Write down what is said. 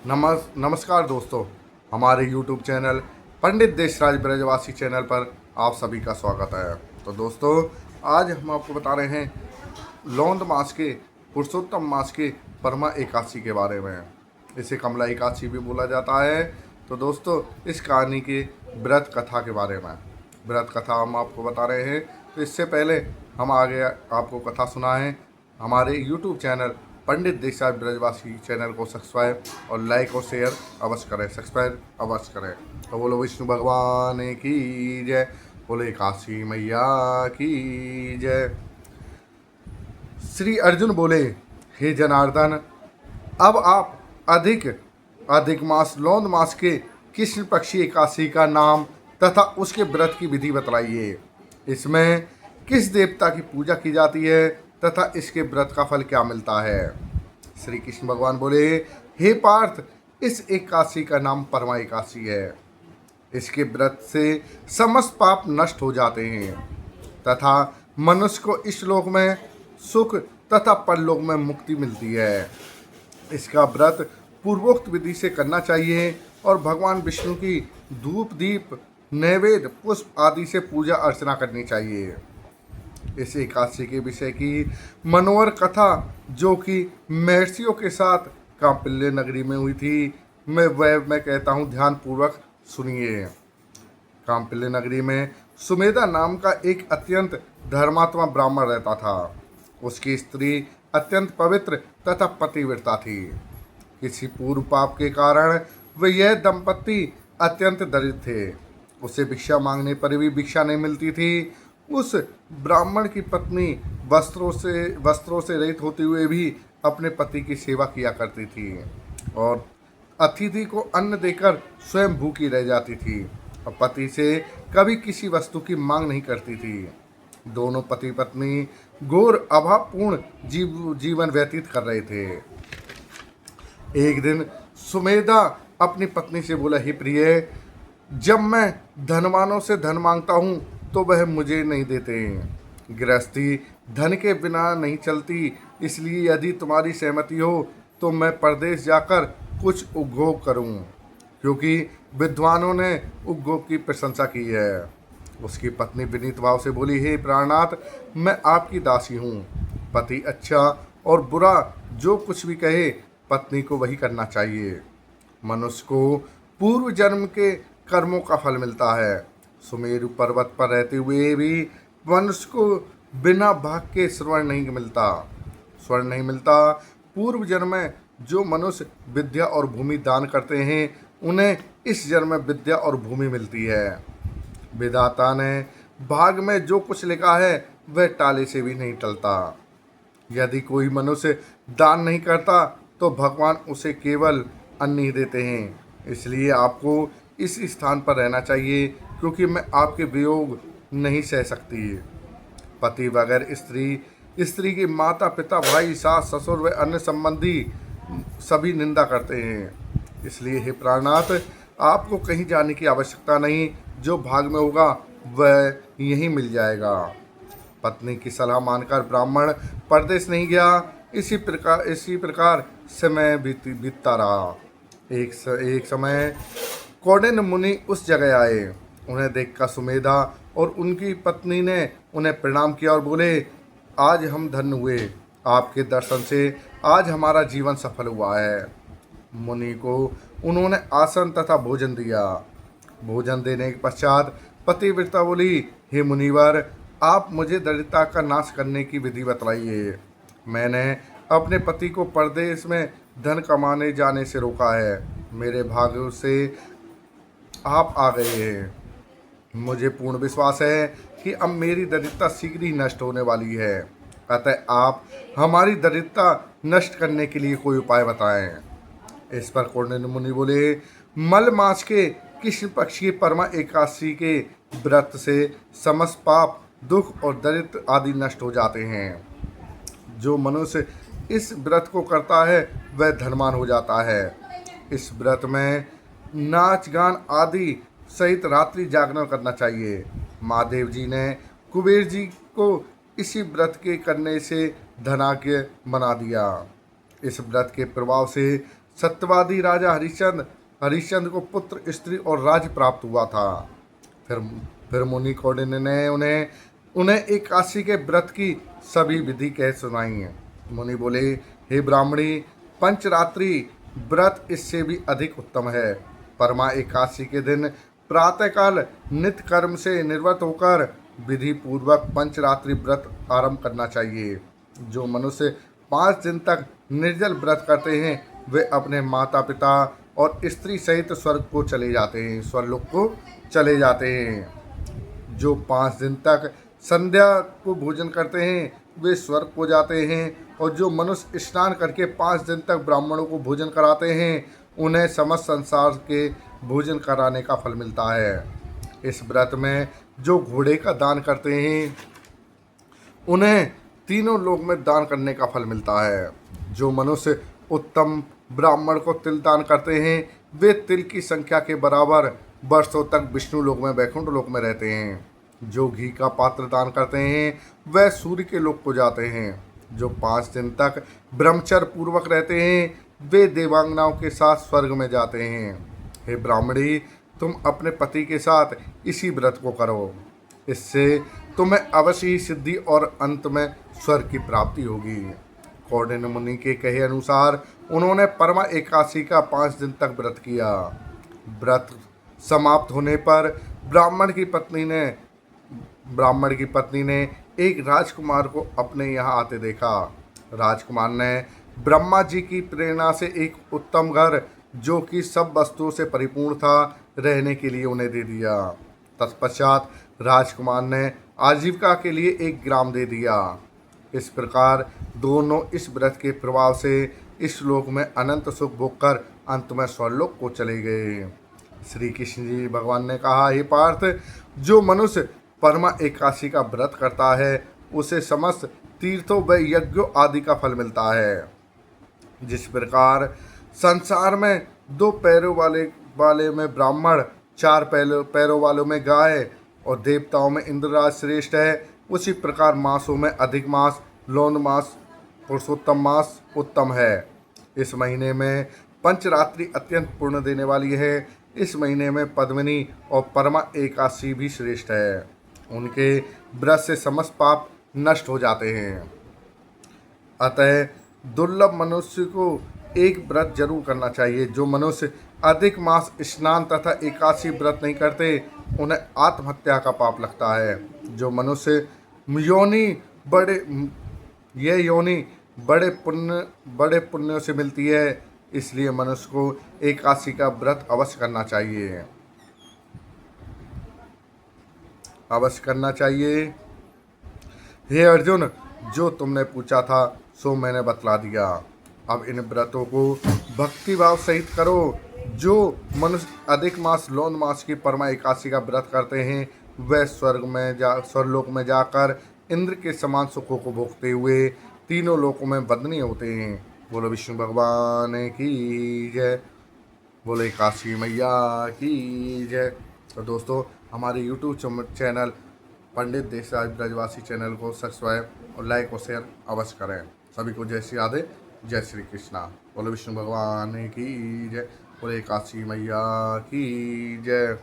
नमस्कार दोस्तों। हमारे YouTube चैनल पंडित देशराज ब्रजवासी चैनल पर आप सभी का स्वागत है। तो दोस्तों, आज हम आपको बता रहे हैं लौंद मास के पुरुषोत्तम मास के परमा एकादशी के बारे में। इसे कमला एकादशी भी बोला जाता है। तो दोस्तों, इस कहानी के व्रत कथा के बारे में व्रत कथा हम आपको बता रहे हैं। तो इससे पहले हम आगे आपको कथा सुनाएं। हमारे YouTube चैनल पंडित देशराज ब्रजवासी चैनल को सब्सक्राइब और लाइक और शेयर अवश्य करें। सब्सक्राइब अवश्य करें। तो बोलो विष्णु भगवान की जय, बोले काशी मैया की जय। श्री अर्जुन बोले, हे जनार्दन, अब आप अधिक मास लौंद मास के कृष्ण पक्षी एकादशी का नाम तथा उसके व्रत की विधि बतलाइए। इसमें किस देवता की पूजा की जाती है तथा इसके व्रत का फल क्या मिलता है। श्री कृष्ण भगवान बोले, हे पार्थ, इस एकादशी का नाम परमा एकादशी है। इसके व्रत से समस्त पाप नष्ट हो जाते हैं तथा मनुष्य को इस लोक में सुख तथा परलोक में मुक्ति मिलती है। इसका व्रत पूर्वोक्त विधि से करना चाहिए और भगवान विष्णु की धूप दीप नैवेद्य पुष्प आदि से पूजा अर्चना करनी चाहिए। इस एकादशी के विषय की मनोहर कथा, जो कि महर्षियों के साथ कांपिल्य नगरी में हुई थी, मैं कहता हूँ ध्यान पूर्वक सुनिए। कांपिल्य नगरी में सुमेधा नाम का एक अत्यंत धर्मात्मा ब्राह्मण रहता था। उसकी स्त्री अत्यंत पवित्र तथा पतिव्रता थी। किसी पूर्व पाप के कारण वे यह दंपत्ति अत्यंत दरिद्र थे। उसे भिक्षा मांगने पर भी भिक्षा नहीं मिलती थी। उस ब्राह्मण की पत्नी वस्त्रों से रहित होते हुए भी अपने पति की सेवा किया करती थी और अतिथि को अन्न देकर स्वयं भूखी रह जाती थी और पति से कभी किसी वस्तु की मांग नहीं करती थी। दोनों पति पत्नी घोर अभावपूर्ण जीवन व्यतीत कर रहे थे। एक दिन सुमेधा अपनी पत्नी से बोला, हे प्रिय, जब मैं धनवानों से धन मांगता हूँ तो वह मुझे नहीं देते। गृहस्थी धन के बिना नहीं चलती, इसलिए यदि तुम्हारी सहमति हो तो मैं परदेश जाकर कुछ उपभोग करूं, क्योंकि विद्वानों ने उपभोग की प्रशंसा की है। उसकी पत्नी विनीत भाव से बोली, हे प्राणनाथ, मैं आपकी दासी हूँ। पति अच्छा और बुरा जो कुछ भी कहे, पत्नी को वही करना चाहिए। मनुष्य को पूर्व जन्म के कर्मों का फल मिलता है। सुमेरु पर्वत पर रहते हुए भी मनुष्य को बिना भाग के स्वर्ण नहीं मिलता। पूर्व जन्म में जो मनुष्य विद्या और भूमि दान करते हैं, उन्हें इस जन्म में विद्या और भूमि मिलती है। विधाता ने भाग में जो कुछ लिखा है वह टाले से भी नहीं टलता। यदि कोई मनुष्य दान नहीं करता तो भगवान उसे केवल अन्न ही देते हैं। इसलिए आपको इस स्थान पर रहना चाहिए, क्योंकि मैं आपके वियोग नहीं सह सकती। पति बगैर स्त्री की माता पिता भाई सास ससुर व अन्य संबंधी सभी निंदा करते हैं। इसलिए हे प्राणनाथ, आपको कहीं जाने की आवश्यकता नहीं। जो भाग में होगा वह यहीं मिल जाएगा। पत्नी की सलाह मानकर ब्राह्मण परदेश नहीं गया। इसी प्रकार समय बीतता रहा। एक समय कौंडिन्य मुनि उस जगह आए। उन्हें देखकर सुमेधा और उनकी पत्नी ने उन्हें प्रणाम किया और बोले, आज हम धन्य हुए। आपके दर्शन से आज हमारा जीवन सफल हुआ है। मुनि को उन्होंने आसन तथा भोजन दिया। भोजन देने के पश्चात पतिव्रता बोली, हे मुनिवर, आप मुझे दरिद्रता का नाश करने की विधि बतलाइए। मैंने अपने पति को परदेश में धन कमाने जाने से रोका है। मेरे भाग्य से आप आ गए हैं। मुझे पूर्ण विश्वास है कि अब मेरी दरिद्रता शीघ्र ही नष्ट होने वाली है। अतः आप हमारी दरिद्रता नष्ट करने के लिए कोई उपाय बताएं। इस पर कौंडिन्य मुनि बोले, मल मास के कृष्ण पक्ष की परमा एकादशी के व्रत से समस्त पाप दुख और दरिद्र आदि नष्ट हो जाते हैं। जो मनुष्य इस व्रत को करता है वह धनवान हो जाता है। इस व्रत में नाच गान आदि सहित रात्रि जागरण करना चाहिए। महादेव जी ने कुबेर जी को इसी व्रत के करने से धनाढ्य बना दिया। इस व्रत के प्रभाव से सत्यवादी राजा हरिश्चंद्र को पुत्र, स्त्री और राज्य प्राप्त हुआ था। फिर फिर मुनि कौंडिन्य ने उन्हें उन्हें एकादशी के व्रत की सभी विधि कह सुनाई हैं। मुनि बोले, हे ब्राह्मणी, पंचरात्रि व्रत इससे भी अधिक उत्तम है। परमा एकादशी के दिन प्रातःकाल नित्य कर्म से निवृत्त होकर विधि पूर्वक पंचरात्रि व्रत आरंभ करना चाहिए। जो मनुष्य 5 दिन तक निर्जल व्रत करते हैं वे अपने माता पिता और स्त्री सहित स्वर्ग को चले जाते हैं, स्वर्लोक को चले जाते हैं। जो 5 दिन तक संध्या को भोजन करते हैं वे स्वर्ग को जाते हैं, और जो मनुष्य स्नान करके 5 दिन तक ब्राह्मणों को भोजन कराते हैं उन्हें समस्त संसार के भोजन कराने का फल मिलता है। इस व्रत में जो घोड़े का दान करते हैं उन्हें तीनों लोक में दान करने का फल मिलता है। जो मनुष्य उत्तम ब्राह्मण को तिल दान करते हैं वे तिल की संख्या के बराबर वर्षों तक विष्णु लोक में, वैकुंठ लोक में रहते हैं। जो घी का पात्र दान करते हैं वह सूर्य के लोक को जाते हैं। जो 5 दिन तक ब्रह्मचर्य पूर्वक रहते हैं वे देवांगनाओं के साथ स्वर्ग में जाते हैं। हे ब्राह्मणी, तुम अपने पति के साथ इसी व्रत को करो, इससे तुम्हें अवश्य ही सिद्धि और अंत में स्वर्ग की प्राप्ति होगी। कौंडिन्य मुनि के कहे अनुसार उन्होंने परमा एकादशी का 5 दिन तक व्रत किया। व्रत समाप्त होने पर ब्राह्मण की पत्नी ने एक राजकुमार को अपने यहाँ आते देखा। राजकुमार ने ब्रह्मा जी की प्रेरणा से एक उत्तम घर, जो कि सब वस्तुओं से परिपूर्ण था, रहने के लिए उन्हें दे दिया। तत्पश्चात राजकुमार ने आजीविका के लिए एक ग्राम दे दिया। इस प्रकार दोनों इस व्रत के प्रभाव से इस लोक में अनंत सुख भोग कर अंत में स्वर्लोक को चले गए। श्री कृष्ण जी भगवान ने कहा, हे पार्थ, जो मनुष्य परमा एकादशी का व्रत करता है उसे समस्त तीर्थों व यज्ञों आदि का फल मिलता है। जिस प्रकार संसार में 2 पैरों वाले में ब्राह्मण, 4 पैरों वालों में गाय और देवताओं में इंद्रराज श्रेष्ठ है, उसी प्रकार मासों में अधिक मास, लौंड मास, पुरुषोत्तम मास उत्तम है। इस महीने में पंचरात्रि अत्यंत पुण्य देने वाली है। इस महीने में पद्मिनी और परमा एकादशी भी श्रेष्ठ है। उनके व्रत से समस्त पाप नष्ट हो जाते हैं। अतः दुर्लभ मनुष्य को एक व्रत जरूर करना चाहिए। जो मनुष्य अधिक मास स्नान तथा एकादशी व्रत नहीं करते उन्हें आत्महत्या का पाप लगता है। जो मनुष्य यह योनि बड़े पुण्यों से मिलती है, इसलिए मनुष्य को एकादशी का व्रत अवश्य करना चाहिए। हे अर्जुन, जो तुमने पूछा था सो मैंने बतला दिया। अब इन व्रतों को भक्ति भाव सहित करो। जो मनुष्य अधिक मास, लौंड मास की परमा एकादशी का व्रत करते हैं वह स्वर्लोक में जाकर इंद्र के समान सुखों को भोगते हुए तीनों लोकों में वंदनीय होते हैं। बोलो विष्णु भगवान की जय, बोलो एकादशी मैया की जय। तो दोस्तों, हमारे YouTube चैनल पंडित देशराज ब्रजवासी चैनल को सब्सक्राइब और लाइक और शेयर अवश्य करें। सभी को जय श्री राधे, जय श्री कृष्णा। बोलो विष्णु भगवान की जय, बोलो एकादशी मैया की जय।